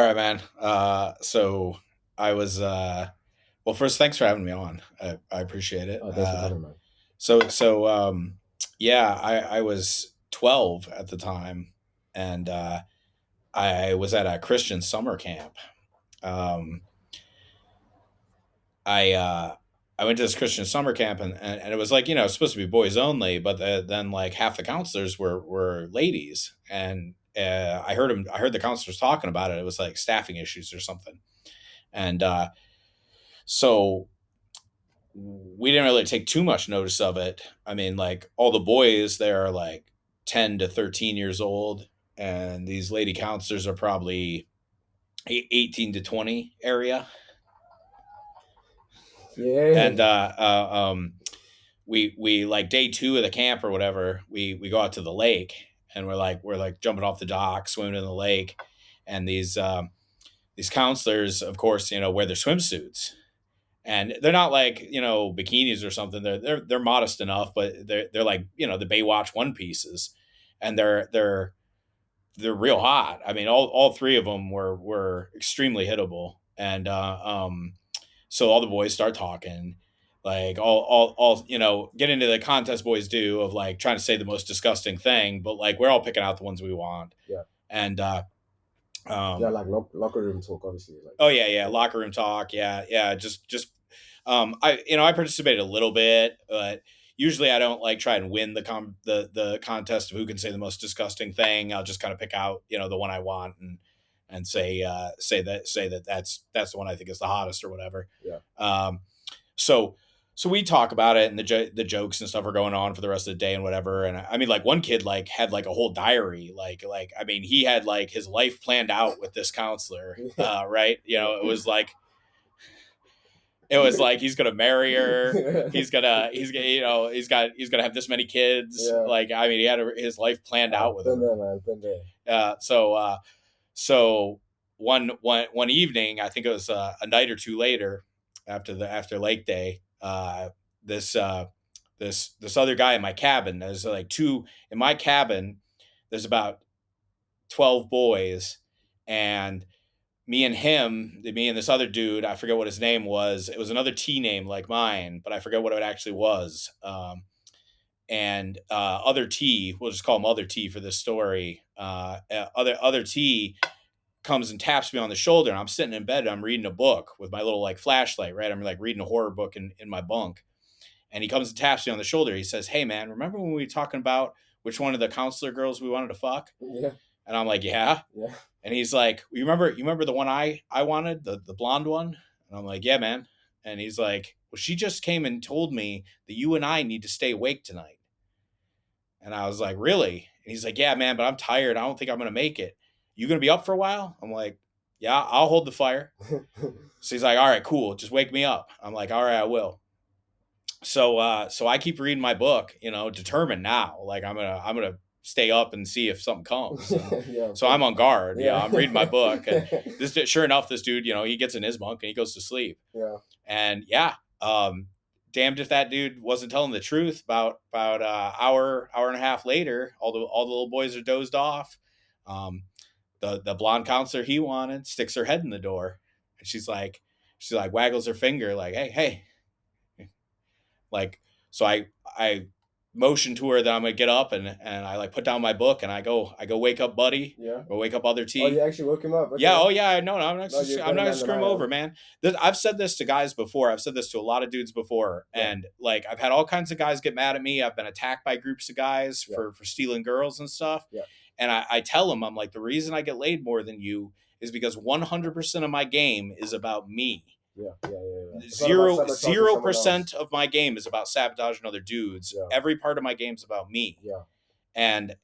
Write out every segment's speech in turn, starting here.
All right, man. So I was well. First, thanks for having me on. I appreciate it. Oh, thanks for coming, man. So yeah, I was 12 at the time, and I was at a Christian summer camp. Um, I I went to this Christian summer camp, and it was like supposed to be boys only, but then like half the counselors were ladies, and I heard the counselors talking about it. It was like staffing issues or something, and so we didn't really take too much notice of it. I mean, like all the boys there are like 10 to 13 years old, and these lady counselors are probably 18 to 20 area. Yeah. And we like day two of the camp or whatever, we go out to the lake, and we're like jumping off the dock, swimming in the lake, and these counselors, of course, wear their swimsuits, and they're not like bikinis or something. They're modest enough, but they're like the Baywatch one pieces, and they're real hot. I mean, all three of them were extremely hittable, and so all the boys start talking, like all get into the contest boys do of like trying to say the most disgusting thing, but like we're all picking out the ones we want, Yeah. and Yeah, um, like locker room talk, obviously. Like, oh yeah, locker room talk, yeah, just I participated a little bit, but usually I don't like try and win the contest of who can say the most disgusting thing. I'll just kind of pick out the one I want, and say that that's the one I think is the hottest or whatever. yeah. Um, so so we talk about it, and the jokes and stuff are going on for the rest of the day and whatever. And I mean, like one kid like had like a whole diary, like I mean, he had like his life planned out with this counselor, Yeah. right? It was like he's gonna marry her. He's gonna have this many kids. Yeah. Like I mean, he had his life planned out with Been her. there, man. Been there. So one evening, I think it was a night or two later, after Lake Day, this this other guy in my cabin. There's like two in my cabin. There's about 12 boys, and me and this other dude, I forget what his name was. It was another T name like mine, but I forget what it actually was. And other T, we'll just call him Other T for this story. Other T comes and taps me on the shoulder, and I'm sitting in bed and I'm reading a book with my little like flashlight, right? I'm like reading a horror book in my bunk. And he comes and taps me on the shoulder. He says, "Hey man, remember when we were talking about which one of the counselor girls we wanted to fuck?" Yeah. And I'm like, "Yeah." Yeah. And he's like, "You remember the one I wanted, the blonde one?" And I'm like, "Yeah, man." And he's like, "Well, she just came and told me that you and I need to stay awake tonight." And I was like, "Really?" And he's like, "Yeah, man, but I'm tired. I don't think I'm gonna make it. You gonna be up for a while?" I'm like, "Yeah, I'll hold the fire." So he's like, "All right, cool. Just wake me up." I'm like, "All right, I will." So I keep reading my book, determined now, like I'm gonna stay up and see if something comes. And Yeah. so I'm on guard. Yeah, Yeah. I'm reading my book, and sure enough, this dude, he gets in his bunk and he goes to sleep. Yeah. And yeah, damned if that dude wasn't telling the truth. About hour and a half later, all the little boys are dozed off. Um, the blonde counselor he wanted sticks her head in the door, and she's like waggles her finger like, hey, like. So I motion to her that I'm gonna get up, and I like put down my book, and I go wake up Buddy, Yeah. or wake up Other Oh, you T. actually woke him up. Yeah, Okay. oh yeah, no, I'm not. No, you're a I'm better not gonna man than screw him I over, am. man. I've said this to guys before. I've said this to a lot of dudes before, Yeah. and like I've had all kinds of guys get mad at me. I've been attacked by groups of guys Yeah. for stealing girls and stuff. Yeah. And I tell them, I'm like, the reason I get laid more than you is because 100% of my game is about me. Yeah. Yeah. Yeah. Yeah. It's not about Zero sabotaging zero someone percent else. of my game is about sabotaging other dudes. Yeah. Every part of my game's about me. Yeah. And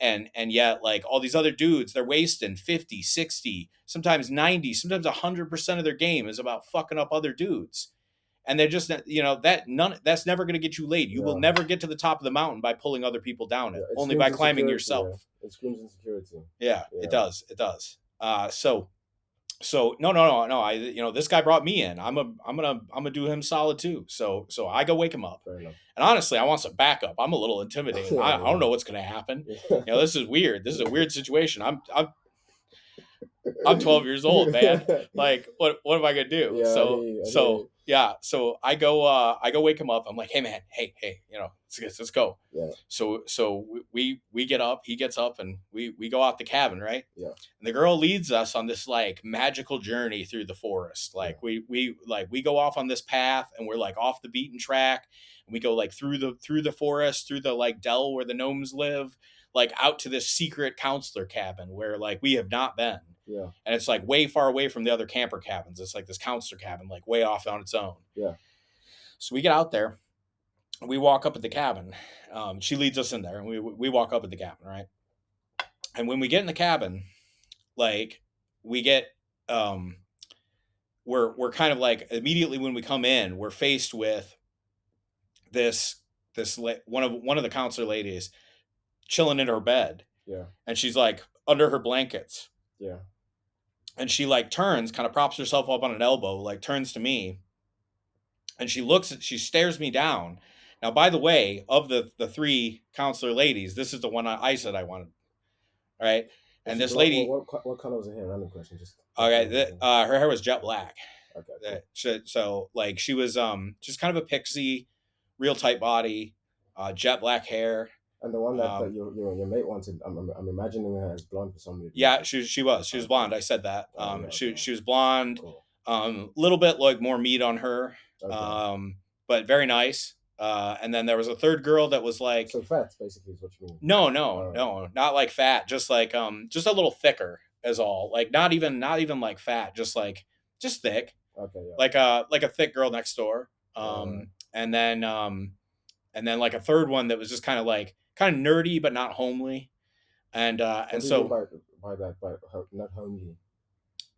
yet like all these other dudes, they're wasting 50, 60, sometimes 90, sometimes 100% of their game is about fucking up other dudes. And they're just that's never going to get you laid. You will Yeah. never get to the top of the mountain by pulling other people down Yeah. it, It only screams by climbing insecurity. Yeah. yourself. It screams insecurity. Yeah, it Yeah. does. So no. This guy brought me in. I'm gonna do him solid too. So I go wake him up. Fair enough. And honestly, I want some backup. I'm a little intimidated. Yeah. I don't Yeah. know what's gonna happen. Yeah. This is weird. This is a weird situation. I'm I'm 12 years old, man. Like, what am I gonna do? Yeah, I hear So you. I hear so you. yeah, so I go wake him up. I'm like, hey man, hey, let's go. Yeah, So we get up, he gets up, and we go out the cabin, right? yeah, And the girl leads us on this like magical journey through the forest. yeah, Like we go off on this path, and we're like off the beaten track, and we go like through the forest, through the like dell where the gnomes live, like out to this secret counselor cabin where like we have not been. yeah, And it's like way far away from the other camper cabins. It's like this counselor cabin, like way off on its own. yeah. So we get out there, we walk up at the cabin. She leads us in there, and we walk up at the cabin, right? And when we get in the cabin, like we get we're kind of like immediately when we come in, we're faced with one of the counselor ladies chilling in her bed, Yeah, and she's like under her blankets, yeah. and she like turns, kind of props herself up on an elbow, like turns to me, and she stares me down. Now, by the way, of the three counselor ladies, this is the one I said I wanted, right? And this lady, What color was her hair? Random question. Just what okay, color was her hair? her hair was jet black. Okay, cool. So like she was just kind of a pixie, real tight body, jet black hair. And the one that Um, your mate wanted, I'm imagining her as blonde for some reason. yeah, she was Okay. blonde. I said that. Oh, yeah, She okay. she was blonde. Cool. Little bit like more meat on her. Okay. But very nice. And then there was a third girl that was like, So fat, basically, is what you mean. no, All no, right. no, not like fat, just like just a little thicker as all. Like not even like fat, just thick, Okay, yeah. like a thick girl next door. Alright. And then like a third one that was just kind of nerdy but not homely, and What and do you mean so by that? Not homely.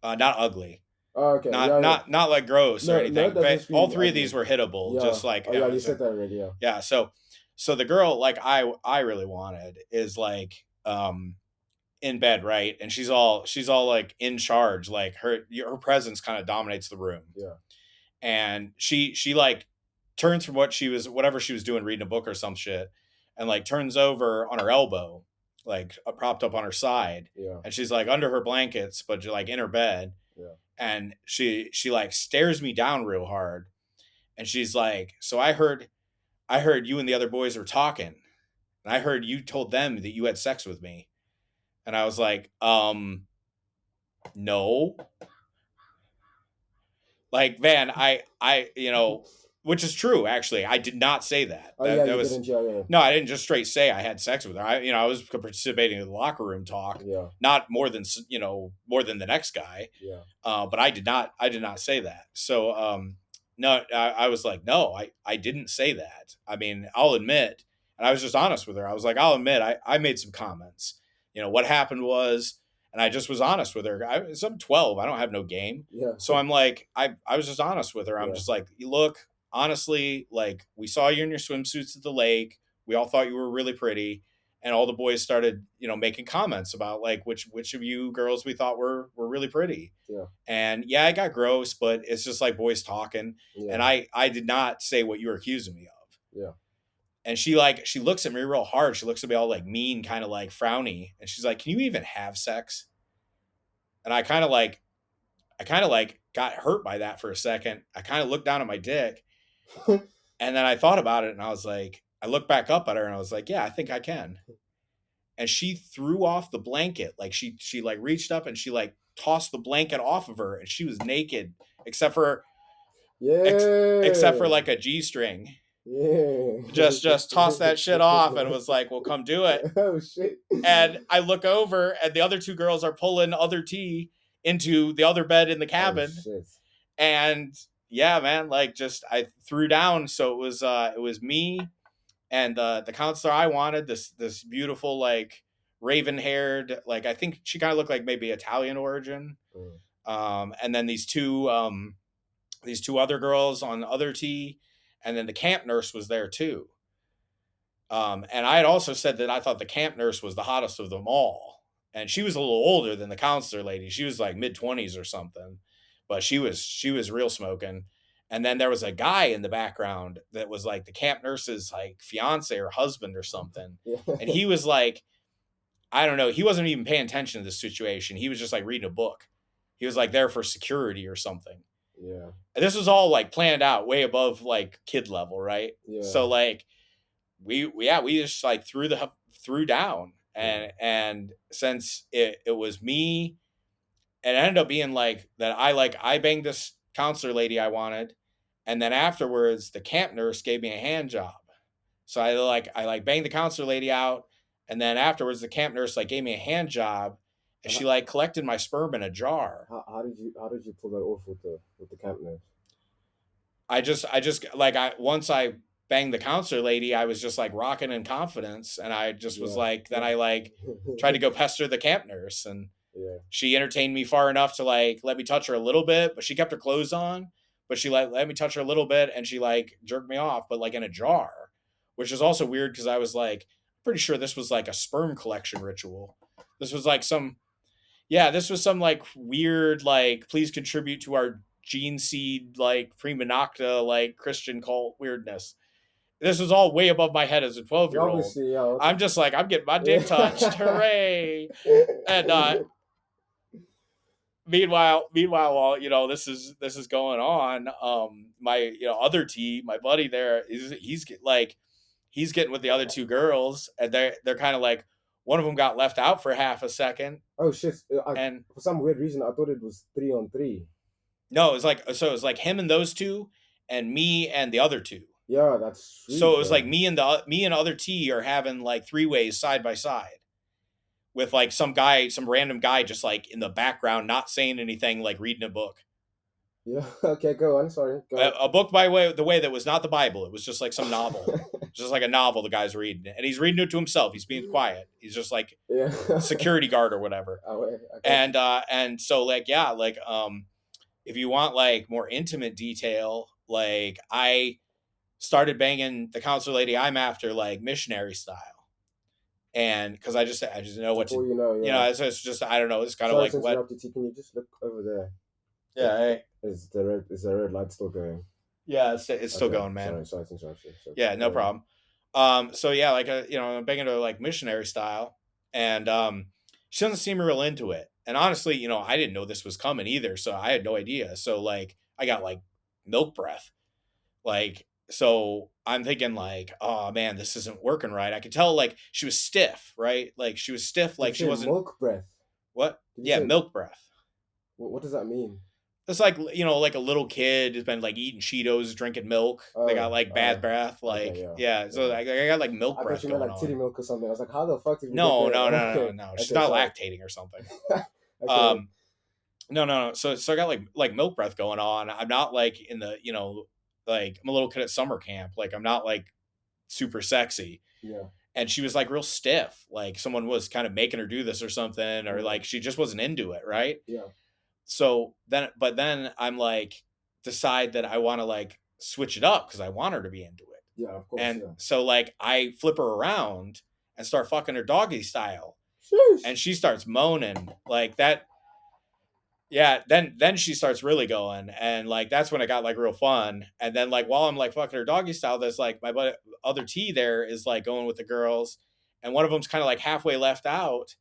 not ugly, Oh, okay. not Yeah, yeah. not like gross or No, no, anything. it doesn't But all scream three of these ugly. were hittable, Yeah. just like Oh, yeah. You said that already. Yeah. yeah. So the girl like I really wanted is like in bed, right? And she's all like in charge, like her presence kind of dominates the room. Yeah. And she like turns from whatever she was doing, reading a book or some shit, and like turns over on her elbow, like propped up on her side, Yeah. and she's like under her blankets but like in her bed, Yeah. and she like stares me down real hard, and she's like, so I heard you and the other boys were talking, and I heard you told them that you had sex with me. And I was like, no. Like, man, which is true. Actually, I did not say that. Oh, yeah. That You was didn't. Yeah. Yeah. no. I didn't just straight say I had sex with her. I was participating in the locker room talk, Yeah. not more than the next guy. Yeah. But I did not say that. So, no, I was like, no, I didn't say that. I mean, I'll admit, and I was just honest with her. I was like, I'll admit, I made some comments. What happened was, and I just was honest with her. I'm 12. I don't have no game. Yeah. So I'm like, I was just honest with her. I'm Yeah. just like, look, honestly, like we saw you in your swimsuits at the lake. We all thought you were really pretty. And all the boys started, making comments about like which of you girls we thought were really pretty. Yeah. And yeah, I got gross, but it's just like boys talking. And Yeah. I did not say what you were accusing me of. Yeah. And she looks at me real hard. She looks at me all like mean, kind of like frowny. And she's like, can you even have sex? And I kind of like got hurt by that for a second. I kind of looked down at my dick, and then I thought about it, and I was like, I looked back up at her and I was like, yeah, I think I can. And she threw off the blanket. Like she like reached up and she like tossed the blanket off of her, and she was naked except for Yeah. like a G string. Yeah. Just tossed that shit off and was like, well, come do it. Oh shit. And I look over and the other two girls are pulling other T into the other bed in the Oh cabin. shit. And yeah, man, like just I threw down. So it was me and the counselor I wanted, this beautiful like raven haired, like I think she kind of looked like maybe Italian origin. Mm. And then these two other girls on the other tee, and then the camp nurse was there too. And I had also said that I thought the camp nurse was the hottest of them all. And she was a little older than the counselor lady. She was like mid-20s or something. But she was real smoking. And then there was a guy in the background that was like the camp nurse's like fiance or husband or something. Yeah. And he was like I don't know. He wasn't even paying attention to this situation. He was just like reading a book. He was like there for security or something. Yeah. And this was all like planned out way above like kid level, right? Yeah. So like we just like threw down, Yeah. and since it was me, and it ended up being like that I banged this counselor lady I wanted, and then afterwards the camp nurse gave me a hand job. So I banged the counselor lady out, and then afterwards the camp nurse like gave me a hand job, and And she like collected my sperm in a jar. how did you pull that off with the camp nurse? I just like I once I banged the counselor lady, I was just like rocking in confidence, and I just was Yeah. like then I like tried to go pester the camp nurse, and Yeah. she entertained me far enough to like let me touch her a little bit, but she kept her clothes on, but she let me touch her a little bit, and she like jerked me off, but like in a jar, which is also weird because I was like pretty sure this was like a sperm collection ritual. This was like some Yeah, this was some like weird like please contribute to our gene seed like prima nocta like Christian cult weirdness. This was all way above my head as a 12-year old. Obviously, yeah. I'm just like I'm getting my dick touched, Yeah. hooray! And meanwhile, while this is going on, my other T, my buddy there, he's getting with the other two girls, and they're kind of like one of them got left out for half a second, Oh shit! and For some weird reason, I thought it was 3-on-3. no, it was like him and those two, and me and the other two. Yeah, that's So sweet, it was like bro. me and other T are having like three ways side by side with like some random guy just like in the background, not saying anything, like reading a book. Yeah. Okay, go on. Sorry. Go A book by way the way that was not the Bible. It was just like some novel, just like a novel. The guy's reading it, and he's reading it to himself. He's being quiet. He's just like yeah. security guard or whatever. I got you. And so like yeah, like if you want like more intimate detail, like I started banging the counselor lady I'm after like missionary style, and because I just know what to, Before you know, yeah. it's just I don't know. It's kind of Sorry like to what. interrupt you. T. Can you just look over there? Yeah, Is the red light still going? yeah, it's still Okay. going, man. Sorry to interrupt you. So Yeah, no carry on. problem. So yeah, like I'm banging her like missionary style, and she doesn't seem real into it. And honestly, I didn't know this was coming either, so I had no idea. So like, I got like milk breath, like so. I'm thinking like, oh man, this isn't working right. I could tell like she was stiff, right? Like she was stiff, Did you like she say wasn't milk breath? what? Did you Yeah, say milk breath. what does that mean? It's like like a little kid has been like eating Cheetos, drinking milk. They got Oh, like bad breath, okay, like yeah, yeah. So yeah. I got like milk I thought breath you meant going like titty on. milk or something. I was like, how the fuck did we get No, there? no, no, no, Okay, no, no. She's okay, not sorry. lactating or something. Okay, Um, no, no, no. So I got like milk breath going on. I'm not like in the like I'm a little kid at summer camp. Like I'm not like super sexy. yeah, And she was like real stiff. Like someone was kind of making her do this or something, or yeah, like she just wasn't into it, right? yeah, So then I'm like decide that I want to like switch it up because I want her to be into it. yeah. Of course, And yeah. so like I flip her around and start fucking her doggy style, Sheesh. and she starts moaning like that. Yeah, then she starts really going, and like that's when it got like real fun. And then like while I'm like fucking her doggy style, there's like my other T there is like going with the girls, and one of them's kind of like halfway left out,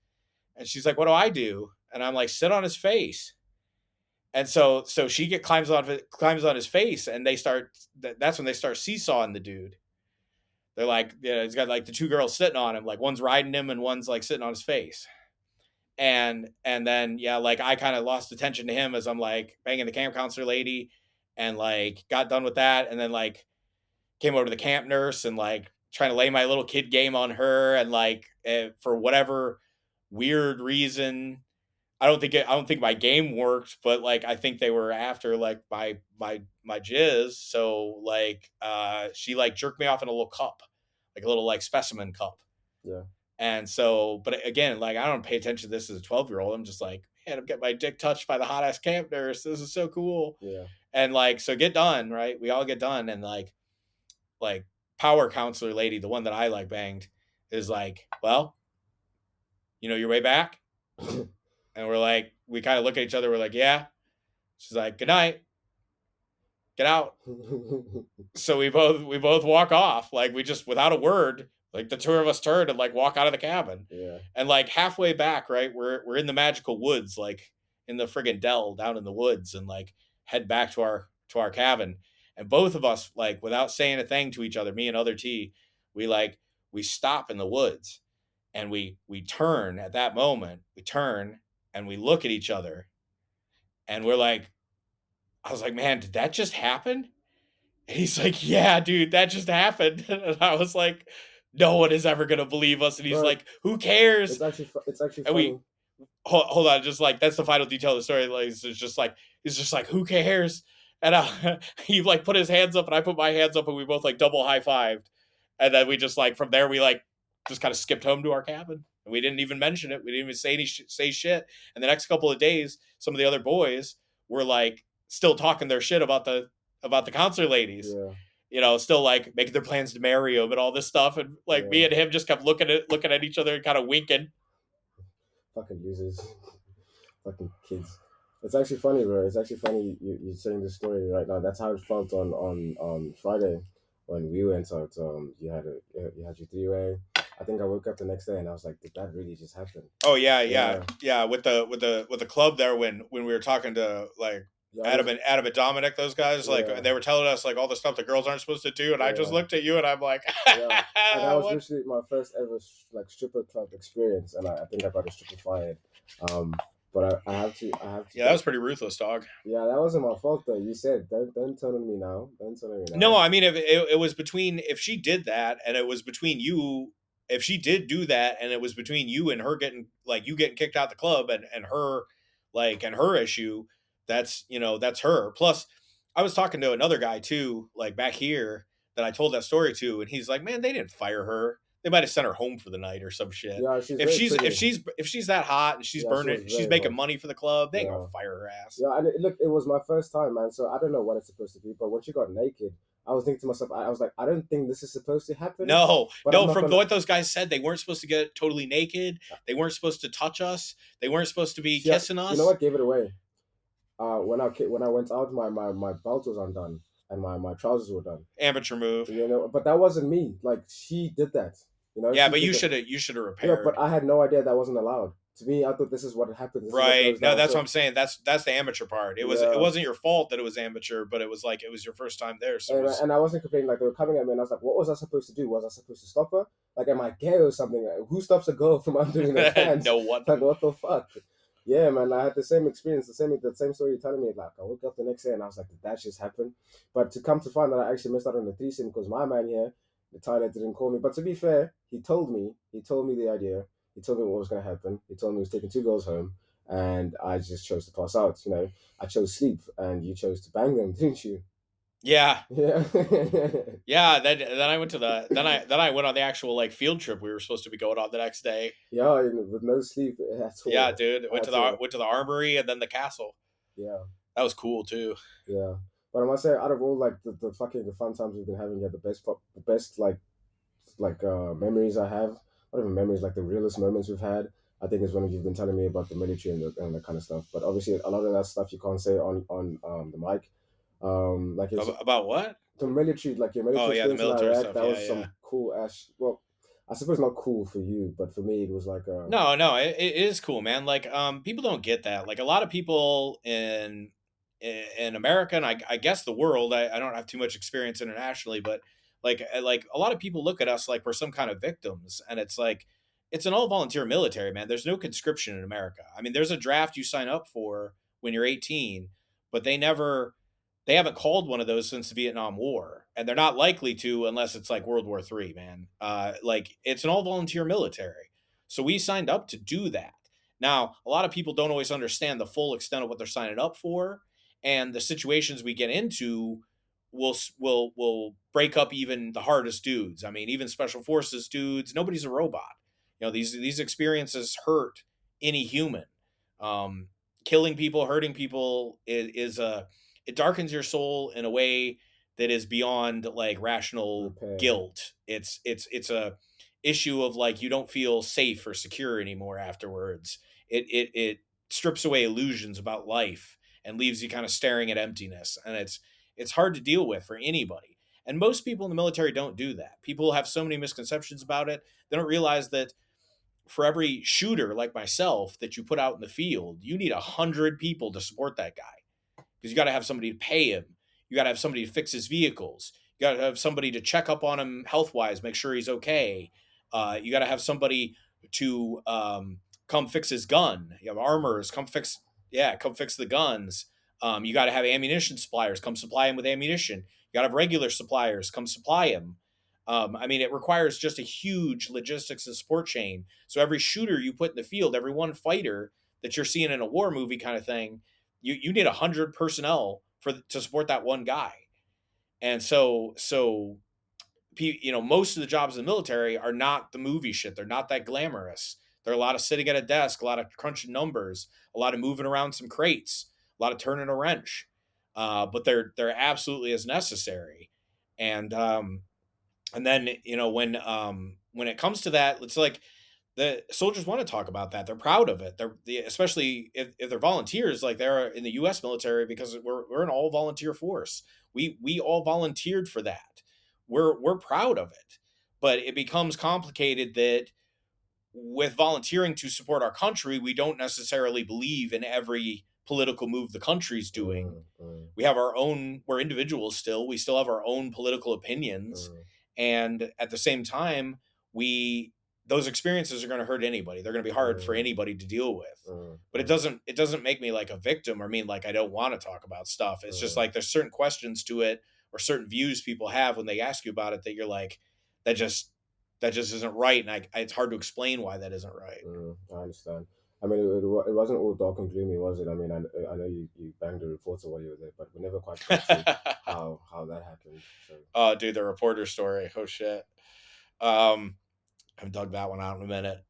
and she's like, "What do I do?" And I'm like, "Sit on his face." And so she get climbs on his face, and that's when they start seesawing the dude. They're like, yeah, he's got like the two girls sitting on him, like one's riding him and one's like sitting on his face. And then yeah, like I kind of lost attention to him as I'm like banging the camp counselor lady, and like got done with that, and then like came over to the camp nurse and like trying to lay my little kid game on her, and like for whatever weird reason, I don't think my game worked, but like I think they were after like my jizz. So like she like jerked me off in a little cup, like a little like specimen cup. Yeah, And so, but again, like I don't pay attention to this as a 12-year-old. I'm just like, man, I'm getting my dick touched by the hot ass camp nurse. This is so cool. yeah. And like, so get done, right? We all get done, and like power counselor lady, the one that I like banged, is like, well, your way back. And we're like, we kind of look at each other. We're like, yeah. She's like, good night, get out. So we both walk off. Like we just without a word, Like the two of us turned and like walk out of the cabin. Yeah. And like halfway back, right, we're in the magical woods, like in the friggin' dell down in the woods, and like head back to our cabin. And both of us, like without saying a thing to each other, me and other T, we like we stop in the woods and we turn at that moment. We turn and we look at each other and we're like, I was like, man, did that just happen? And he's like, yeah, dude, that just happened. And I was like, no one is ever gonna believe us. And he's Bro, like, who cares? it's actually And we funny. hold on, just like that's the final detail of the story. Like it's just like who cares? And he like put his hands up, and I put my hands up, and we both like double high fived. And then we just like from there we like just kind of skipped home to our cabin, and we didn't even mention it. We didn't even say say shit. And the next couple of days, some of the other boys were like still talking their shit about the concert ladies. Yeah. You know, still like making their plans to marry him and all this stuff. And like me Yeah. and him just kept looking at each other and kind of winking. Fucking losers. Fucking kids. It's actually funny, bro. It's actually funny you saying this story right now. That's how it felt on Friday when we went out. You had your 3 way. I think I woke up the next day and I was like, did that really just happen? Oh yeah, yeah, Yeah. yeah. With the club there when we were talking to like Yeah, I was, Adam and Dominic, those guys, like yeah, they were telling us like all the stuff the girls aren't supposed to do, and I just yeah, looked at you and I'm like, yeah. And that was what? literally my first ever like stripper club experience, and I think I got a stripper fired. Um, but I have to Yeah, that was pretty ruthless, dog. yeah, that wasn't my fault though. You said don't turn on me now. Don't turn on me No, now. I mean, if it was between if she did that and it was between you, if she did do that and it was between you and her getting like you getting kicked out the club and her like and her issue, that's that's her. Plus, I was talking to another guy too, like back here that I told that story to, and he's like, man, they didn't fire her. They might have sent her home for the night or some shit. Yeah, she's very pretty. If she's that hot and she's Yeah, she burning, was she's very making hot. money for the club, they ain't gonna Yeah. fire her ass. Yeah, and look, it was my first time, man. So I don't know what it's supposed to be. But when she got naked, I was thinking to myself, I was like, I don't think this is supposed to happen. No, But I'm no. not From gonna. what those guys said, they weren't supposed to get totally naked. They weren't supposed to touch us. They weren't supposed to be See, kissing you know us. what gave it away? When I went out, my belt was undone and my trousers were done. Amateur move. You know, but that wasn't me. Like she did that. You know, Yeah, she but did that. you should have Yeah, but repaired. I had no idea that wasn't allowed. To me, I thought this is what happens. This is what Right. goes No, down. that's what I'm So saying. That's the amateur part. It yeah, wasn't your fault that it was amateur, but it was like it was your first time there, so it was and I wasn't complaining. Like they were coming at me, and I was like, "What was I supposed to do? Was I supposed to stop her? Like, am I gay or something? Like, who stops a girl from undoing their pants? no one. Like, what the fuck?" Yeah, man, I had the same experience, the same story you're telling me. Like, I woke up the next day and I was like, "Did that just happen?" But to come to find that I actually missed out on the threesome because my man here, the Tyler, didn't call me. But to be fair, he told me. He told me the idea. He told me what was going to happen. He told me he was taking two girls home, and I just chose to pass out. You know, I chose sleep, and you chose to bang them, didn't you? Yeah. Yeah. Yeah, then I went to the then I went on the actual like field trip we were supposed to be going on the next day. Yeah, with no sleep at Yeah, all. dude. At all. Went to the armory and then the castle. Yeah, That was cool too. yeah. But I must say, out of all like the fun times we've been having, yeah, the best memories I have, not even memories, like the realest moments we've had, I think is when you've been telling me about the military and that kind of stuff. But obviously, a lot of that stuff you can't say on the mic. Like it's About what? the military, like your Oh military yeah, the experience in military Iraq. stuff. That Yeah, was yeah. some cool ass. Well, I suppose not cool for you, but for me, it was like No, no, it is cool, man. Like, people don't get that. Like, a lot of people in America and I guess the world. I don't have too much experience internationally, but like a lot of people look at us like we're some kind of victims, and it's like it's an all volunteer military, man. There's no conscription in America. I mean, there's a draft you sign up for when you're 18, but they haven't called one of those since the Vietnam War, and they're not likely to unless it's like World War III, man. Like it's an all volunteer military, so we signed up to do that. Now, a lot of people don't always understand the full extent of what they're signing up for, and the situations we get into will break up even the hardest dudes. I mean, even special forces dudes. Nobody's a robot. You know, these experiences hurt any human. Um, Killing people, hurting people is a it darkens your soul in a way that is beyond like rational repair. guilt. It's a issue of like you don't feel safe or secure anymore afterwards. It strips away illusions about life and leaves you kind of staring at emptiness, and it's hard to deal with for anybody. And most people in the military don't do that. People have so many misconceptions about it. They don't realize that for every shooter like myself that you put out in the field, you need 100 people to support that guy, because you got to have somebody to pay him. You got to have somebody to fix his vehicles. You got to have somebody to check up on him health wise, make sure he's okay. You got to have somebody to come fix his gun. You have armors, come fix the guns. You got to have ammunition suppliers come supply him with ammunition. You got to have regular suppliers come supply him. I mean, it requires just a huge logistics and support chain. So every shooter you put in the field, every one fighter that you're seeing in a war movie kind of thing, you need 100 personnel to support that one guy. And so most of the jobs in the military are not the movie shit. They're not that glamorous. They're a lot of sitting at a desk, a lot of crunching numbers, a lot of moving around some crates, a lot of turning a wrench. But they're absolutely as necessary. And and then when it comes to that, it's like the soldiers want to talk about that. They're proud of it. Especially if they're volunteers, like they're in the U.S. military, because we're an all volunteer force. We all volunteered for that. We're proud of it, but it becomes complicated that with volunteering to support our country, we don't necessarily believe in every political move the country's doing. We have our own. We're individuals still. We still have our own political opinions, and at the same time, we those experiences are going to hurt anybody. They're going to be hard for anybody to deal with. But it doesn't make me like a victim or mean like I don't want to talk about stuff. It's just like there's certain questions to it or certain views people have when they ask you about it that you're like, that just that just isn't right, and it's hard to explain why that isn't right. I understand. I mean, it wasn't all dark and gloomy, was it? I mean, I know you banged the reporter while you were there, but we never quite got to how that happened. So. Oh, dude, the reporter story. Oh shit. I haven't dug that one out in a minute.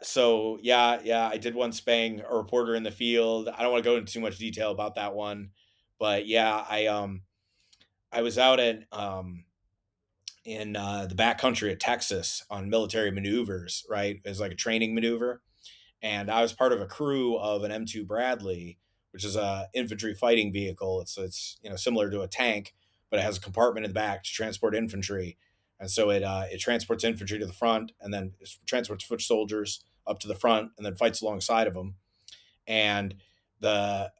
So yeah, I did once bang a reporter in the field. I don't want to go into too much detail about that one, but yeah, I was out in the back country of Texas on military maneuvers. Right, it was like a training maneuver, and I was part of a crew of an M2 Bradley, which is a infantry fighting vehicle. It's similar to a tank, but it has a compartment in the back to transport infantry, and so it transports infantry to the front, and then it transports foot soldiers up to the front, and then fights alongside of them. And the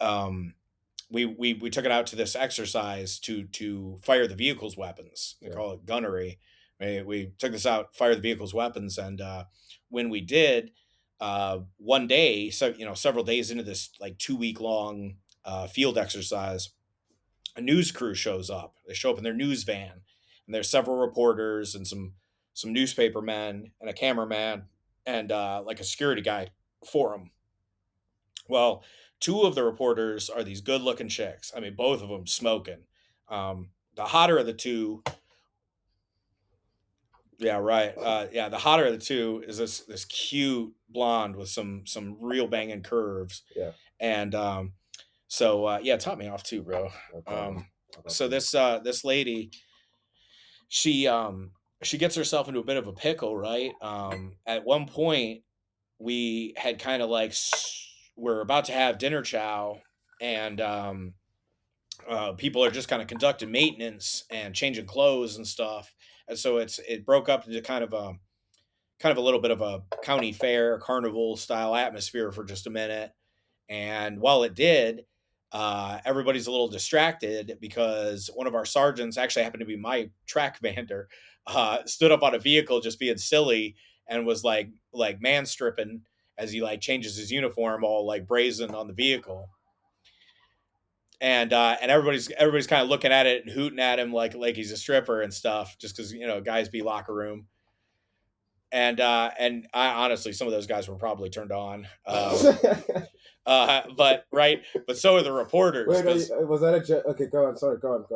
we took it out to this exercise to fire the vehicle's weapons. We call it gunnery. We took this out, fire the vehicle's weapons, and when we did, one day, so several days into this like 2 week long field exercise, a news crew shows up. They show up in their news van, and there's several reporters and some newspaper men and a cameraman and like a security guy for them. Well, two of the reporters are these good looking chicks. I mean, both of them smoking. The hotter of the two, yeah, right. Yeah, the hotter of the two is this cute blonde with some real banging curves. Yeah. And yeah, it taught me off too, bro. So this lady, she gets herself into a bit of a pickle, right? At one point, we had kind of like we're about to have dinner chow, and people are just kind of conducting maintenance and changing clothes and stuff, and so it broke up into kind of a little bit of a county fair carnival style atmosphere for just a minute. And while it did, everybody's a little distracted because one of our sergeants, actually happened to be my track commander, stood up on a vehicle just being silly and was like man stripping as he like changes his uniform, all like brazen on the vehicle. And everybody's kind of looking at it and hooting at him like he's a stripper and stuff, just because guys be locker room. And I honestly, some of those guys were probably turned on. But so are the reporters. Wait, was that a joke? Okay, go on. Sorry, go on.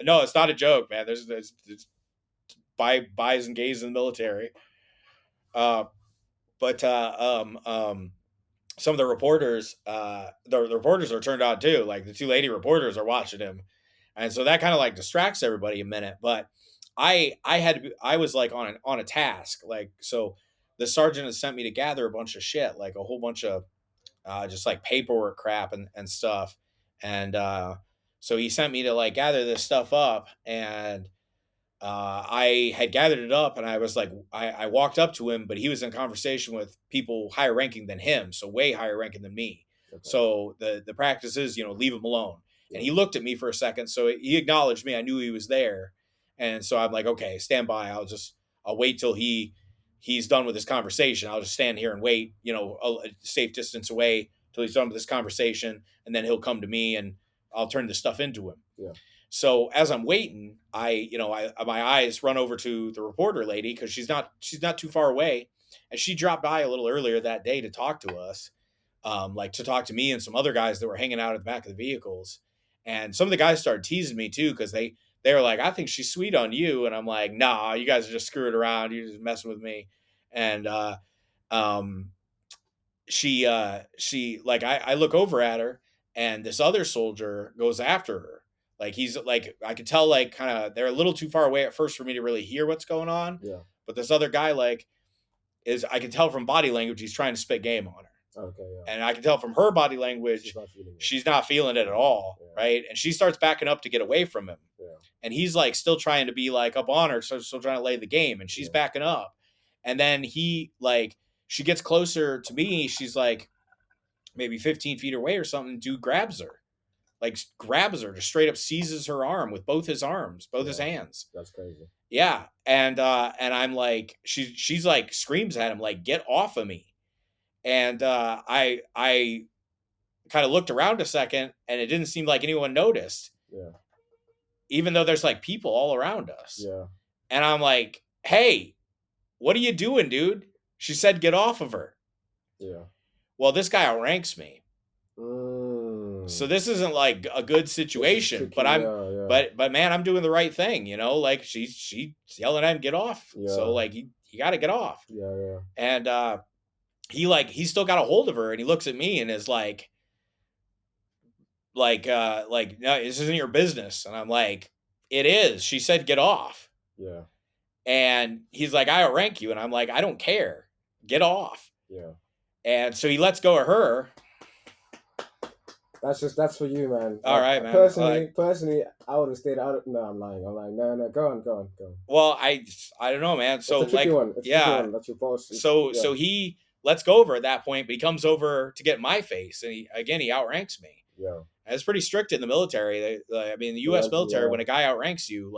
No, it's not a joke, man. There's buys and gays in the military. But some of the reporters, the reporters are turned on too. Like the two lady reporters are watching him, and so that kind of like distracts everybody a minute. But I was like on a task, like so. The sergeant has sent me to gather a bunch of shit, like a whole bunch of just like paperwork crap and stuff. And so he sent me to like gather this stuff up, and I had gathered it up and I was like, I walked up to him, but he was in conversation with people higher ranking than him, so way higher ranking than me. Okay. So the practice is, leave him alone. And Yeah. he looked at me for a second, so he acknowledged me. I knew he was there, and so I'm like, okay, stand by. I'll wait till he's done with his conversation. I'll just stand here and wait, a safe distance away till he's done with this conversation, and then he'll come to me and I'll turn this stuff into him. Yeah. So as I'm waiting, my eyes run over to the reporter lady because she's not too far away, and she dropped by a little earlier that day to talk to us, like to talk to me and some other guys that were hanging out at the back of the vehicles. And some of the guys started teasing me too because they were like, "I think she's sweet on you," and I'm like, "Nah, you guys are just screwing around. You're just messing with me." And um, she like I look over at her, and this other soldier goes after her. Like he's like I could tell like kind of they're a little too far away at first for me to really hear what's going on. Yeah. But this other guy like is I can tell from body language he's trying to spit game on her. Okay. Yeah. And I can tell from her body language she's not feeling it at all, Yeah. right? And she starts backing up to get away from him. Yeah. And he's like still trying to be like up on her, so still trying to lay the game, and she's backing up. And then she gets closer to me, she's like maybe 15 feet away or something. Dude grabs her, just straight up seizes her arm with both his arms, both his hands. That's crazy. Yeah. And I'm like, she's like screams at him, like, "Get off of me." And I kind of looked around a second and it didn't seem like anyone noticed. Yeah. Even though there's like people all around us. Yeah. And I'm like, "Hey, what are you doing, dude?" She said, "Get off of her." Yeah. Well, this guy outranks me. Mm. So this isn't like a good situation, but but man, I'm doing the right thing, like she's yelling at him, "Get off." Yeah. So like you got to get off. Yeah. Yeah. And he still got a hold of her, and he looks at me and is like, "No, this isn't your business." And I'm like, "It is. She said get off." Yeah. And he's like, "I outrank you." And I'm like, "I don't care. Get off." Yeah. And so he lets go of her. That's for you, man. All right, man. Personally, I would have stayed out. No, I'm lying. No. Go on. Well, I don't know, man. So it's a tricky one. One. That's your boss. So he lets go over at that point, but he comes over to get in my face, and he outranks me. Yeah. And it's pretty strict in the military. The U.S. military, when a guy outranks you,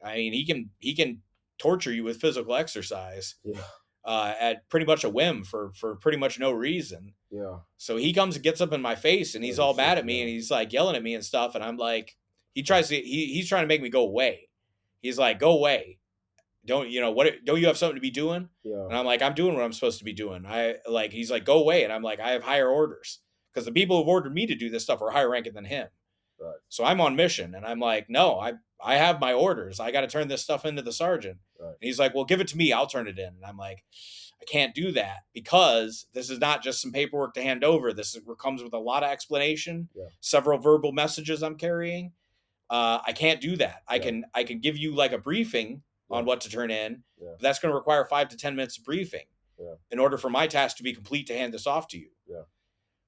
he can torture you with physical exercise. Yeah. At pretty much a whim for pretty much no reason. Yeah. So he comes and gets up in my face, and he's all mad at me, and he's like yelling at me and stuff. And I'm like, he's trying to make me go away. He's like, "Go away. Don't you have something to be doing?" Yeah. And I'm like, "I'm doing what I'm supposed to be doing." He's like, "Go away." And I'm like, "I have higher orders." Because the people who've ordered me to do this stuff are higher ranking than him. Right. So I'm on mission, and I'm like, "No, I have my orders. I got to turn this stuff into the sergeant." Right. And he's like, "Well, give it to me. I'll turn it in." And I'm like, "I can't do that because this is not just some paperwork to hand over. This comes with a lot of explanation, several verbal messages I'm carrying. I can't do that. I can give you like a briefing on what to turn in, but that's going to require 5 to 10 minutes of briefing in order for my task to be complete to hand this off to you." Yeah.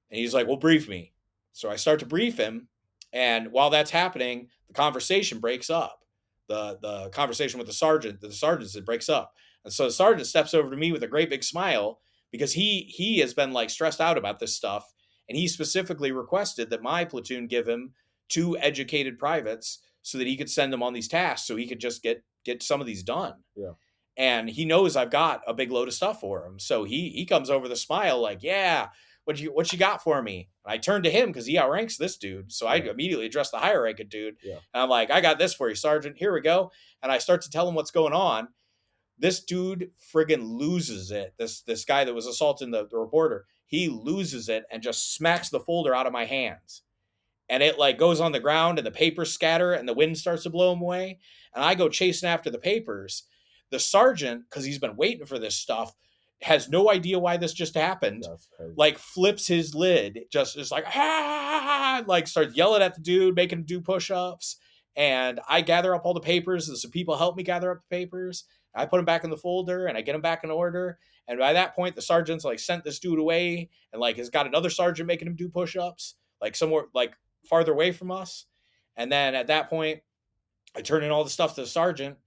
And he's like, "Well, brief me." So I start to brief him. And while that's happening, the conversation breaks up. The conversation with the sergeant it breaks up. And so the sergeant steps over to me with a great big smile because he has been like stressed out about this stuff. And he specifically requested that my platoon give him 2 educated privates so that he could send them on these tasks so he could just get some of these done. Yeah. And he knows I've got a big load of stuff for him. So he comes over with a smile like, "Yeah, what you got for me?" And I turn to him because he outranks this dude. So I immediately address the higher ranked dude. Yeah. And I'm like, "I got this for you, Sergeant. Here we go." And I start to tell him what's going on. This dude friggin' loses it. This guy that was assaulting the reporter, he loses it and just smacks the folder out of my hands. And it like goes on the ground and the papers scatter and the wind starts to blow them away. And I go chasing after the papers. The sergeant, because he's been waiting for this stuff, has no idea why this just happened. Like flips his lid, just is like, "Ah!" Like starts yelling at the dude, making him do push-ups. And I gather up all the papers, and some people help me gather up the papers. I put them back in the folder, and I get them back in order. And by that point, the sergeant's like sent this dude away, and like has got another sergeant making him do push-ups, like somewhere like farther away from us. And then at that point, I turn in all the stuff to the sergeant,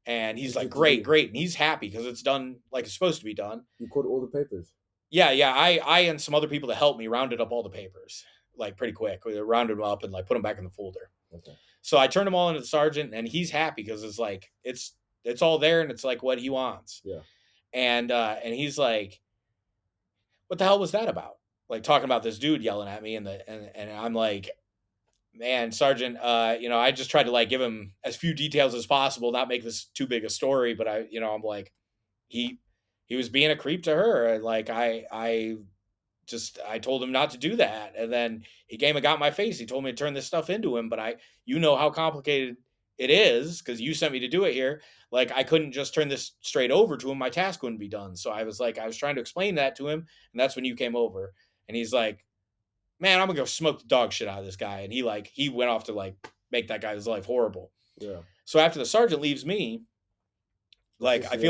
And he's Just like, did you great, do? great. And he's happy because it's done like it's supposed to be done. You caught all the papers. Yeah, yeah. I and some other people that helped me rounded up all the papers like pretty quick. We rounded them up and like put them back in the folder. Okay. So I turned them all into the sergeant, and he's happy because it's like it's all there, and it's like what he wants. Yeah. And he's like, "What the hell was that about?" Like talking about this dude yelling at me, and I'm like, "Man, Sergeant, I just tried to like give him as few details as possible, not make this too big a story, but I'm like, he he was being a creep to her, and like I told him not to do that, and then he came and got my face. He told me to turn this stuff into him, but you know how complicated it is because you sent me to do it here. Like I couldn't just turn this straight over to him. My task wouldn't be done. So I was like, I was trying to explain that to him, and that's when you came over, and he's like, man, I'm gonna go smoke the dog shit out of this guy, and he went off to like make that guy's life horrible. Yeah. So after the sergeant leaves me, like Just you I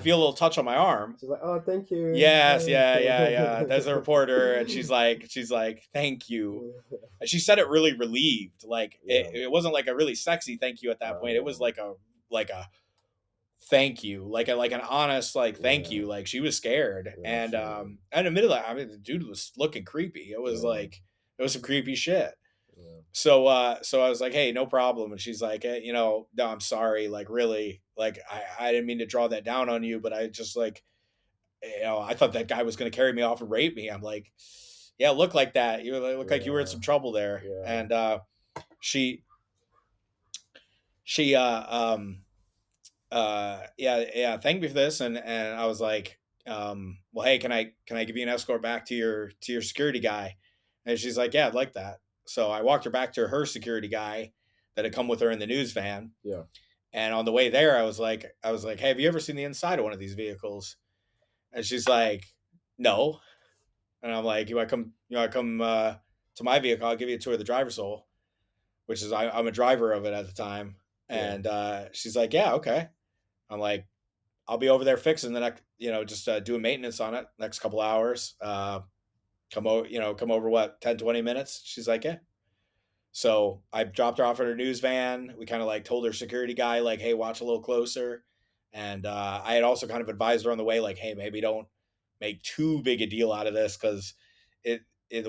feel a little touch on my arm. She's like, oh, thank you. Yes, yeah, yeah, yeah. There's a reporter, and she's like, thank you. And she said it really relieved. Like Yeah. it wasn't like a really sexy thank you at that point. It was like a thank you, like an honest like thank Yeah. you. Like she was scared, Yeah, and absolutely. and admittedly, I mean, the dude was looking creepy. It was Yeah. like it was some creepy shit. Yeah. So I was like, hey, no problem. And she's like, no, I'm sorry. Like really, like I didn't mean to draw that down on you, but I just like I thought that guy was going to carry me off and rape me. I'm like, yeah, look like that. You look like you were in some trouble there. Yeah. And she, she, yeah, thank me for this. And I was like, well, hey, can I give you an escort back to your security guy? And she's like, yeah, I'd like that. So I walked her back to her security guy that had come with her in the news van. Yeah. And on the way there, I was like, hey, have you ever seen the inside of one of these vehicles? And she's like, no. And I'm like, you want to come to my vehicle? I'll give you a tour of the driver's hole, which is I'm a driver of it at the time. Yeah. And she's like, yeah, okay. I'm like, I'll be over there fixing the next, just doing maintenance on it next couple hours. Come over what 10, 20 minutes. She's like, yeah. So I dropped her off in her news van. We kind of like told her security guy like, hey, watch a little closer. And I had also kind of advised her on the way like, hey, maybe don't make too big a deal out of this because the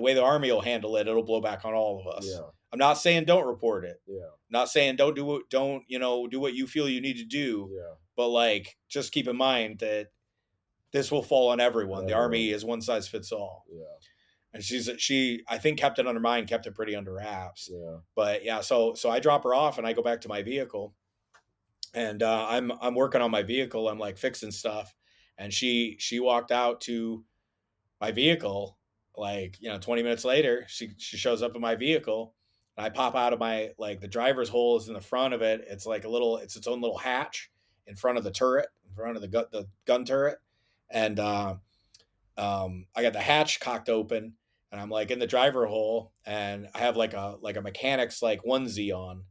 way the army will handle it, it'll blow back on all of us. Yeah. I'm not saying don't report it. Yeah. I'm not saying don't do what you feel you need to do. Yeah. But like, just keep in mind that this will fall on everyone. The army is one size fits all. Yeah. And she I think kept it under mind, kept it pretty under wraps. Yeah. But yeah, so I drop her off and I go back to my vehicle, and I'm working on my vehicle. I'm like fixing stuff, and she walked out to my vehicle like 20 minutes later. She shows up in my vehicle, and I pop out of my like the driver's hole is in the front of it. It's like it's its own little hatch in front of the turret, in front of the gun turret, and I got the hatch cocked open, and I'm like in the driver hole, and I have like a mechanic's like onesie on,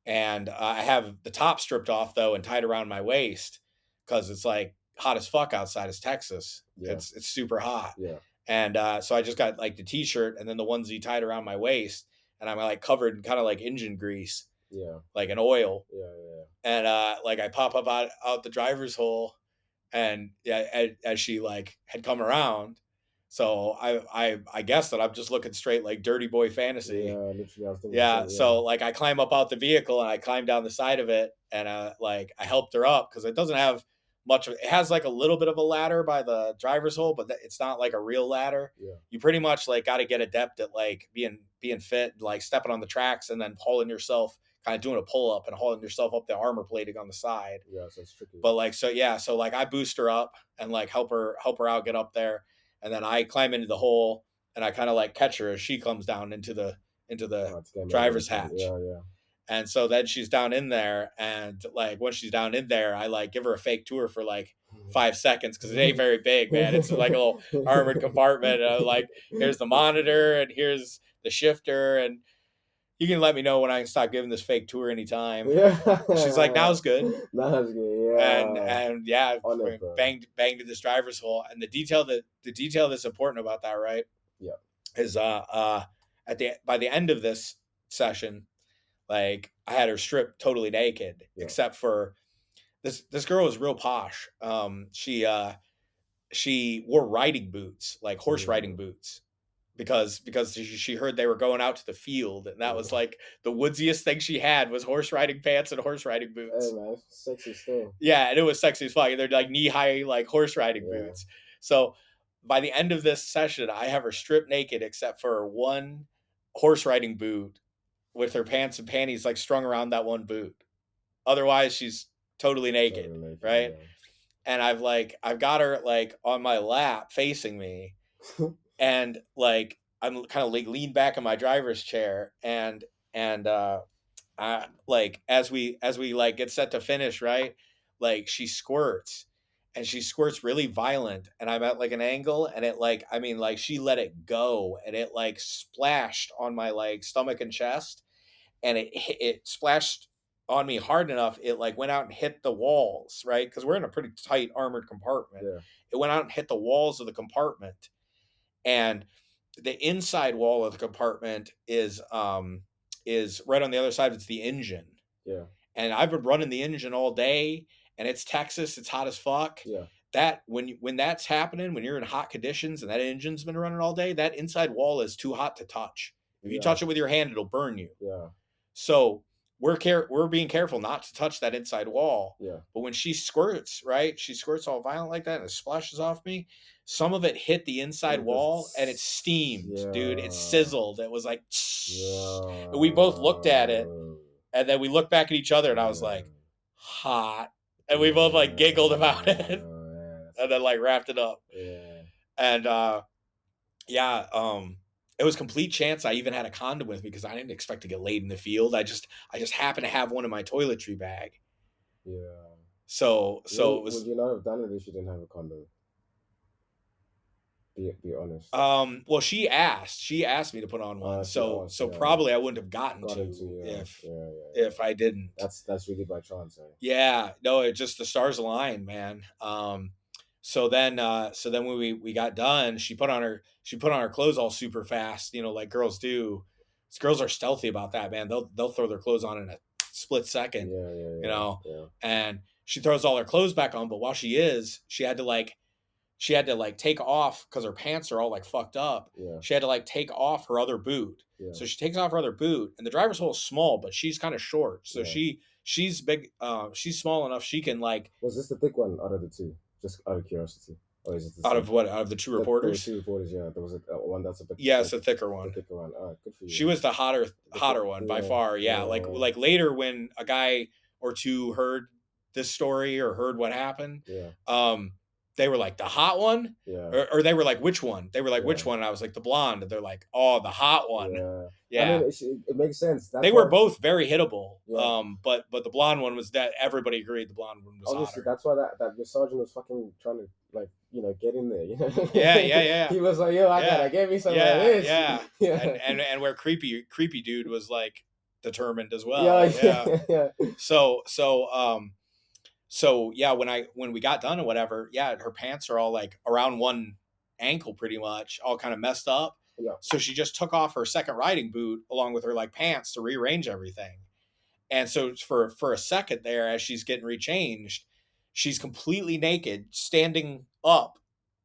and I have the top stripped off though and tied around my waist because it's like hot as fuck outside. It's Texas. Yeah. It's super hot. Yeah. And so I just got like the t-shirt and then the onesie tied around my waist, and I'm like covered in kind of like engine grease, Yeah. like an oil. Yeah. Yeah. And like I pop up out the driver's hole, and yeah, as she like had come around, so I guess that I'm just looking straight like dirty boy fantasy. Yeah. Literally, I was thinking. Yeah, the same, so like I climb up out the vehicle and I climb down the side of it, and like I helped her up because it doesn't have much. It has like a little bit of a ladder by the driver's hole, but it's not like a real ladder. Yeah. You pretty much like got to get adept at like being fit, like stepping on the tracks and then hauling yourself, kind of doing a pull up and hauling yourself up the armor plating on the side. Yeah, so it's tricky. But like so like I boost her up and like help her out get up there, and then I climb into the hole and I kind of like catch her as she comes down into the driver's hatch. Yeah. Yeah. And so then she's down in there, and like when she's down in there, I like give her a fake tour for like 5 seconds because it ain't very big, man. It's like a little armored compartment. Like here's the monitor and here's the shifter, and you can let me know when I can stop giving this fake tour anytime. Yeah. She's like, now's good. Now's good. Yeah. And yeah, it, banged to this driver's hole. And the detail that's important about that, right? Yeah. Is by the end of this session, like I had her stripped totally naked, except for this girl was real posh. She wore riding boots, like horse riding Mm, boots, because she heard they were going out to the field, and that was yeah. like the woodsiest thing she had was horse riding pants and horse riding Hey boots. man, sexy still. Yeah, and it was sexy as fuck. They're like knee high, like horse riding Yeah. boots. So by the end of this session, I have her stripped naked except for one horse riding boot with her pants and panties like strung around that one boot. Otherwise, she's totally naked, Totally naked. right? And I've got her like on my lap facing me, Yeah. and like I'm kind of like leaned back in my driver's chair, and like as we like get set to finish, right? Like she squirts really violent, and I'm at like an angle, and it like I mean like she let it go, and it like splashed on my like stomach and chest, and it splashed on me hard enough. It like went out and hit the walls, right? Because we're in a pretty tight armored compartment. Yeah. It went out and hit the walls of the compartment, and the inside wall of the compartment is right on the other side. It's the engine, Yeah. and I've been running the engine all day, and it's Texas. It's hot as fuck. Yeah. That when that's happening, when you're in hot conditions and that engine's been running all day, that inside wall is too hot to touch. If you Yeah. touch it with your hand, it'll burn you. Yeah. So we're being careful not to touch that inside wall. Yeah. But when she squirts, right, she squirts all violent like that, and it splashes off me. Some of it hit the inside And it wall, and it goes. steamed, dude. It Yeah. sizzled. It was like, Yeah. and we both looked at it, and then we looked back at each other, and I was Yeah. like, hot, and we both like giggled about it, Yeah. and then like wrapped it up, Yeah. and yeah, it was complete chance I even had a condom with me because I didn't expect to get laid in the field. I just happened to have one in my toiletry bag. Yeah. So it Would was you not have done it if you didn't have a condom? Be honest. well, she asked me to put on one. She So asked, so yeah. probably I wouldn't have gotten Got to into yeah. if Yeah. Yeah. if I didn't. That's really by chance, eh? Yeah, no, it just the stars aligned, man. So then when we got done, she put on her clothes all super fast, like girls do. 'Cause girls are stealthy about that, man. They'll throw their clothes on in a split second, Yeah. Yeah. you Yeah. know. Yeah. And she throws all her clothes back on, but while she had to like take off because her pants are all like fucked up. Yeah. She had to like take off her other boot. Yeah. So she takes off her other boot, and the driver's hole is small, but she's kind of short. So Yeah. she's big. She's small enough she can like Was this the thick one out of the two? Just out of curiosity, or is it the out same? of what out of the two There were reporters. two reporters. Yeah, there was a one that's a bit Yeah, like, it's a thicker the one. thicker one. Good for you. She was the hotter The hotter thick- one by yeah. far. Yeah, like Yeah. like later when a guy or two heard this story or heard what happened, Yeah. they were like the hot one, Yeah. or they were like which one? They were like which Yeah. one? And I was like the blonde. And they're like, oh, the hot one. Yeah. Yeah. I mean, it makes sense. That's They were why- both very hittable. Yeah. But the blonde one was that everybody agreed the blonde one was Obviously, hotter. that's why that your sergeant was fucking trying to get in there. Yeah. He was like, "Yo, I Yeah. gotta get me some Yeah, of this." yeah. Yeah. And where creepy dude was like determined as well. Yeah. So yeah, when we got done or whatever, yeah, her pants are all like around one ankle pretty much, all kind of messed up. Yeah. So she just took off her second riding boot along with her like pants to rearrange everything. And so for a second there, as she's getting rechanged, she's completely naked, standing up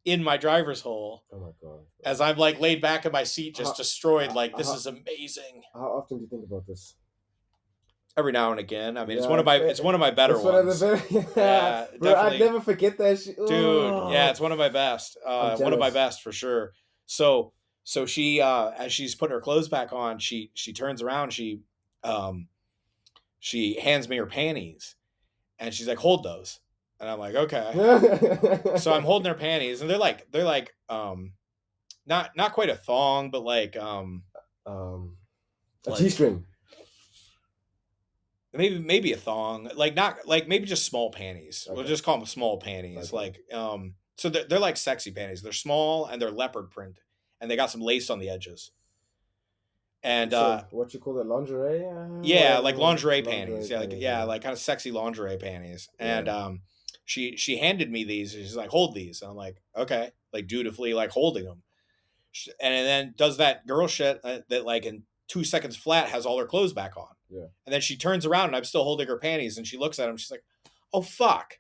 in my driver's hole Oh my god. as I'm like laid back in my seat, just How- destroyed. Like this how- is amazing. How often do you think about this? Every now and again. I mean, it's Yeah, one of my it's- it's one of my better It's one of ones. the better. Yeah, Bro, I'd definitely. never forget that shit. Dude, Oh. yeah, it's one of my best. I'm One of my jealous. best for sure. So she as she's putting her clothes back on, she turns around, she hands me her panties, and she's like, hold those. And I'm like, okay. So I'm holding her panties, and they're like not quite a thong, but like a like- G-string. maybe a thong, like not like maybe just small panties. We'll Okay. just call them small panties. Okay. Like so they're like sexy panties. They're small and they're leopard print, and they got some lace on the edges. And So, what you call it, lingerie? yeah, Whatever. like lingerie panties. Yeah, panties, like kind of sexy lingerie panties. Yeah. And she handed me these, and she's like, hold these. And I'm like, okay, like dutifully like holding them. And then does that girl shit that like in 2 seconds flat has all her clothes back on. Yeah. And then she turns around, and I'm still holding her panties, and she looks at them. She's like, oh fuck,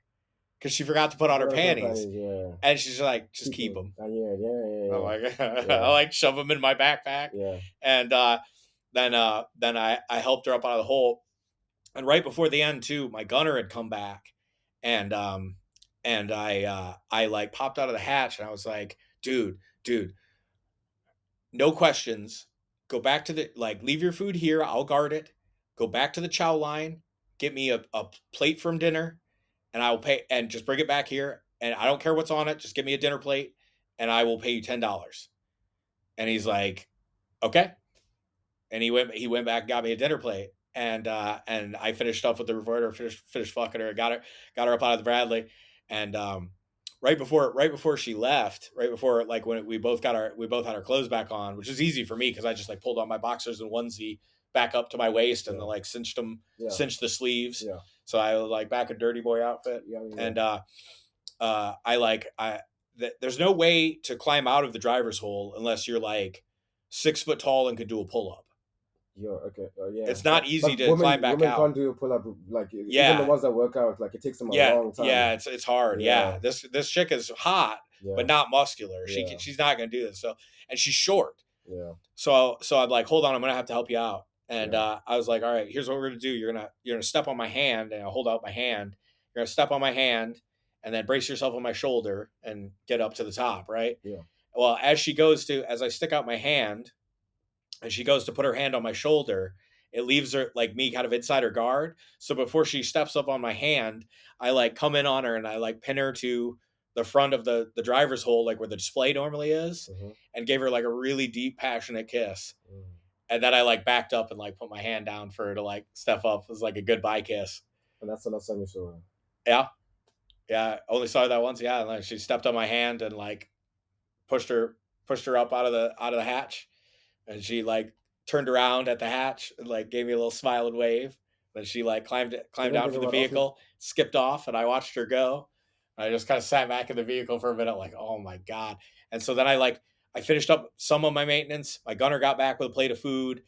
because she forgot to put on her panties, Yeah. and she's like, just Keep keep them. them. I'm Yeah. like, I Yeah. like shove them in my backpack, Yeah. and then I helped her up out of the hole, and right before the end too, my gunner had come back, and I like popped out of the hatch, and I was like, dude, no questions. Go back to the like, leave your food here. I'll guard it. Go back to the chow line. Get me a plate from dinner, and I will pay. And just bring it back here. And I don't care what's on it. Just give me a dinner plate, and I will pay you $10. And he's like, okay. And he went back and got me a dinner plate. And I finished up with the reporter, finished fucking her, got her up out of the Bradley, and right before she left, right before like when we both had our clothes back on, which is easy for me because I just like pulled on my boxers and onesie back up to my waist and Yeah. then like cinched Yeah. the sleeves, Yeah. so I was like back a dirty boy outfit, Yeah. and I like there's no way to climb out of the driver's hole unless you're like 6 foot tall and could do a pull up. Yeah, okay, yeah. It's not easy But to climb back women out. can't do a pull up. Like even the Yeah, ones that work out, like it takes them a yeah, long time. yeah. It's hard. Yeah, Yeah, this chick is hot, yeah, but not muscular. yeah, She's not gonna do this. So, and she's short. yeah, So I'm like, hold on, I'm gonna have to help you out. And yeah. I was like, all right, here's what we're gonna do. You're gonna step on my hand, and I'll hold out my hand. You're gonna step on my hand, and then brace yourself on my shoulder and get up to the top, right? Yeah. Well, as I stick out my hand, and she goes to put her hand on my shoulder, it leaves her like me kind of inside her guard. So before she steps up on my hand, I like come in on her and I like pin her to the front of the driver's hole, like where the display normally is, Mm-hmm. and gave her like a really deep, passionate kiss. Mm. And then I like backed up and like put my hand down for her to like step up. It was like a goodbye kiss. And that's the last time you saw her. Yeah. Yeah. Only saw her that once. Yeah. And like she stepped on my hand and like pushed her up out of the hatch, and she like turned around at the hatch and like gave me a little smile and wave. Then she like She climbed didn't out think from the about offering. vehicle, skipped off, and I watched her go. I just kind of sat back in the vehicle for a minute, like, oh my god. And so then I finished up some of my maintenance. My gunner got back with a plate of food.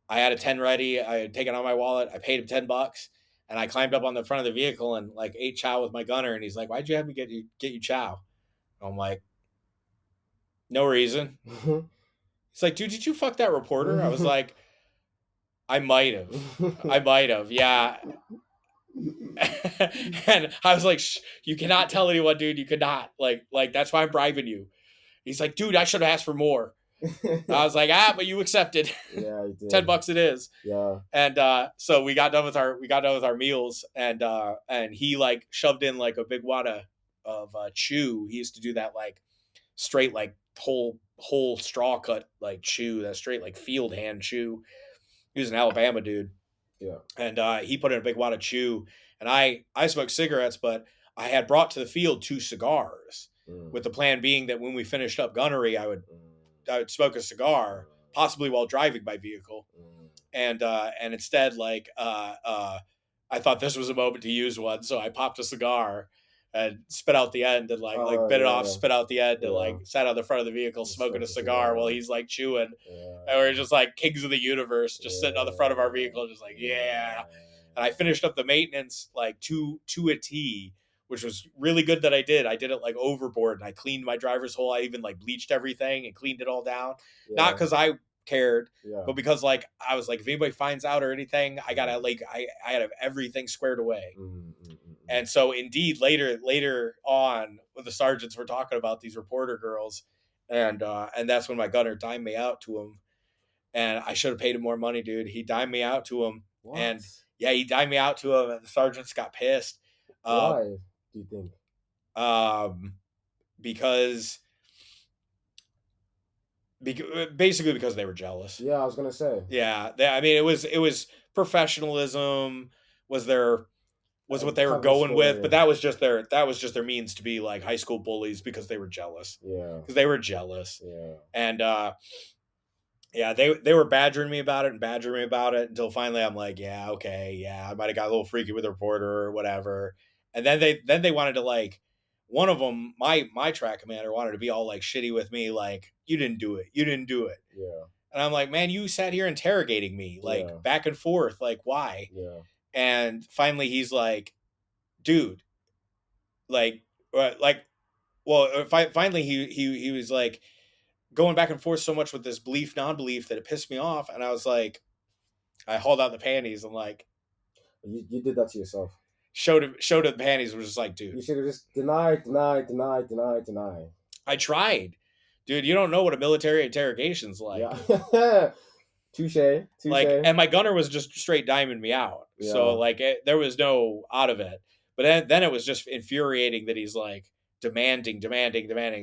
I had a 10 ready. I had taken out my wallet. I paid him $10, and I climbed up on the front of the vehicle and like ate chow with my gunner. And he's like, "Why'd you have me get you chow?" I'm like, "No reason." He's like, "Dude, did you fuck that reporter?" I was like, "I might have. I might have, yeah." And I was like, "You cannot tell anyone, dude. You cannot. Like that's why I'm bribing you." He's like, "Dude, I should have asked for more." I was like, but you accepted. Yeah, I did. $10 it is. Yeah. And so we got done with our meals, and he like shoved in like a big wad of chew. He used to do that like straight like whole straw cut like chew, that straight like field hand chew. He was an Alabama dude. Yeah. And he put in a big wad of chew, and I smoked cigarettes, but I had brought to the field 2 cigars, with the plan being that when we finished up gunnery, I would smoke a cigar, possibly while driving my vehicle, and instead I thought this was a moment to use one, so I popped a cigar and spit out the end and like bit it off, spit out the end, and like sat on the front of the vehicle smoking a cigar while he's like chewing. And we're just like kings of the universe, just sitting on the front of our vehicle, just like, yeah. And I finished up the maintenance like to a T, which was really good that I did. I did it like overboard, and I cleaned my driver's hole. I even like bleached everything and cleaned it all down. Not because I cared, but because like I was like, if anybody finds out or anything, I gotta like I had to have everything squared away. And so indeed later on, when the sergeants were talking about these reporter girls, and that's when my gunner dimed me out to him, and I should have paid him more money, dude. He dimed me out to him, and yeah, he dimed me out to him, and the sergeants got pissed. Why do you think? Because basically because they were jealous. Yeah, I was gonna say. Yeah, I mean, it was professionalism was what they were going with, but that was just their means to be like high school bullies because they were jealous. Yeah, because they were jealous. Yeah, and yeah, they were badgering me about it until finally I'm like, yeah, okay, yeah, I might have got a little freaky with the reporter or whatever. And then they wanted to like, one of them, my track commander wanted to be all like shitty with me, like, you didn't do it. Yeah. And I'm like, man, you sat here interrogating me like back and forth, like, why? Yeah. And finally he's like, dude, like, like, well, finally he was like going back and forth so much with this belief non-belief that it pissed me off, and I was like, I hauled out the panties and like You did that to yourself. showed him the panties and was just like, You dude, should have just deny. I tried, dude. You don't know what a military interrogation's like. Yeah. Touche. Like, and my gunner was just straight diming me out. So Yeah. like there was no out of it. But then it was just infuriating that he's like demanding.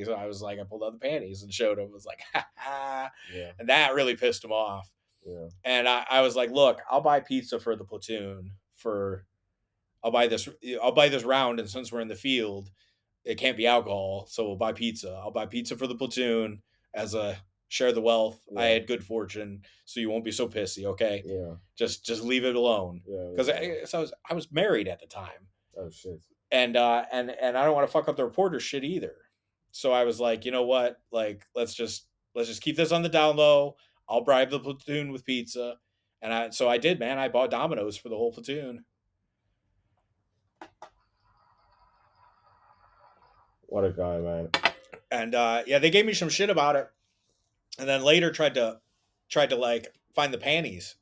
So I was like, I pulled out the panties and showed him. Was like, ha ha. Yeah. And that really pissed him off. Yeah. And I was like, look, I'll buy pizza for the platoon for I'll buy this round, and since we're in the field, it can't be alcohol, so we'll buy pizza. I'll buy pizza for the platoon as a share the wealth. Yeah. I had good fortune, so you won't be so pissy, okay? Yeah. Just leave it alone. Yeah. Because I was married at the time, Oh shit. and I don't want to fuck up the reporter shit either. So I was like, you know what? Like let's just keep this on the down low. I'll bribe the platoon with pizza, and I did, man. I bought Domino's for the whole platoon. What a guy, man. And yeah, they gave me some shit about it, and then later tried to like find the panties,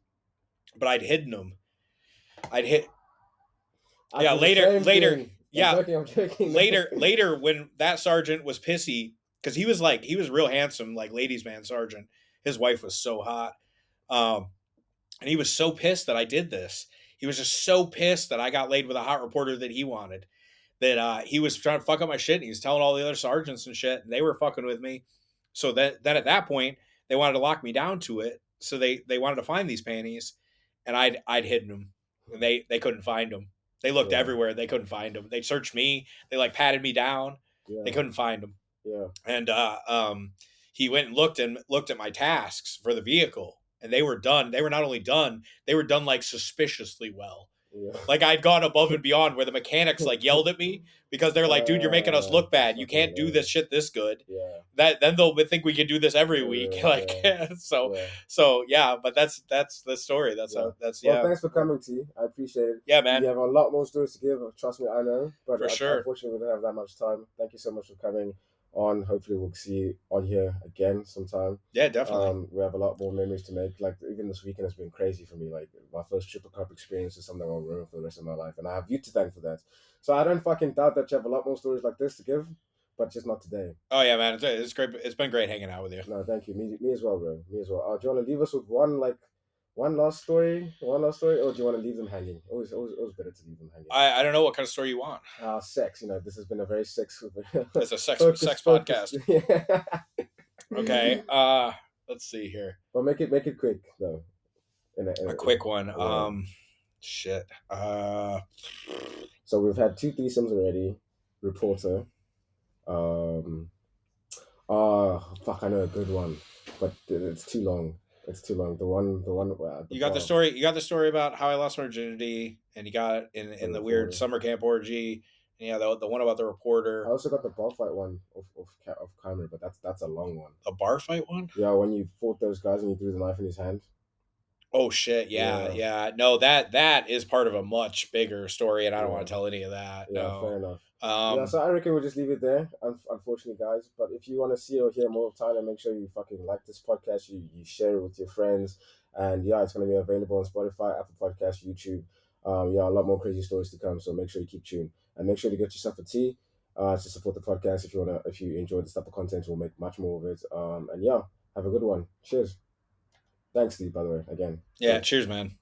but I'd hidden them. I'd hit. Yeah, later, yeah, I'm joking. later when that sergeant was pissy because he was real handsome, like ladies' man sergeant. His wife was so hot, and he was so pissed that I did this. He was just so pissed that I got laid with a hot reporter that he wanted. That he was trying to fuck up my shit, and he was telling all the other sergeants and shit, and they were fucking with me. So then at that point, they wanted to lock me down to it. So they wanted to find these panties, and I'd hidden them, and they couldn't find them. They looked everywhere, they couldn't find them. They searched me, they like patted me down, they couldn't find them. Yeah. And he went and looked at my tasks for the vehicle, and they were done. They were not only done, they were done like suspiciously well. Yeah. Like I'd gone above and beyond where the mechanics like yelled at me because they're like, dude, you're making us look bad. You can't do this shit this good. Yeah. Then they'll think we can do this every week. Like so yeah, but that's the story. That's how that's Well, thanks for coming, T. I appreciate it. Yeah, man. You have a lot more stories to give. Trust me, I know. But for sure. Unfortunately, we don't have that much time. Thank you so much for coming on. Hopefully we'll see you on here again sometime. Yeah, definitely. We have a lot more memories to make. Like even this weekend has been crazy for me. Like my first Triple Cup experience is something I'll remember for the rest of my life, and I have you to thank for that. So I don't fucking doubt that you have a lot more stories like this to give, but just not today. Oh yeah, man, it's great. It's been great hanging out with you. No, thank you. Me as well, bro. Me as well. Do you want to leave us with one last story, or do you want to leave them hanging? Always better to leave them hanging. I don't know what kind of story you want. Sex. This has been a very sex. It's a sex podcast. Yeah. Okay. Let's see here. Well, make it quick though. A quick one. Yeah. Shit. So we've had 2 threesomes already. Reporter. Fuck! I know a good one, but it's too long. It's too long. The one. You got the story. You got the story about how I lost my virginity, and you got it in the weird summer camp orgy. And yeah, the one about the reporter. I also got the bar fight one of Keimer, but that's a long one. A bar fight one? Yeah, when you fought those guys and you threw the knife in his hand. Oh shit! Yeah. No, that is part of a much bigger story, and I don't want to tell any of that. Yeah, no. Fair enough. So I reckon we'll just leave it there, unfortunately, guys. But if you want to see or hear more of Tyler, make sure you fucking like this podcast. You share it with your friends, and yeah, it's going to be available on Spotify, Apple Podcasts, YouTube. A lot more crazy stories to come. So make sure you keep tuned, and make sure to get yourself a tea to support the podcast. If you enjoy this type of content, we'll make much more of it. And yeah, have a good one. Cheers. Thanks, Steve, by the way, again. Yeah, cheers, man.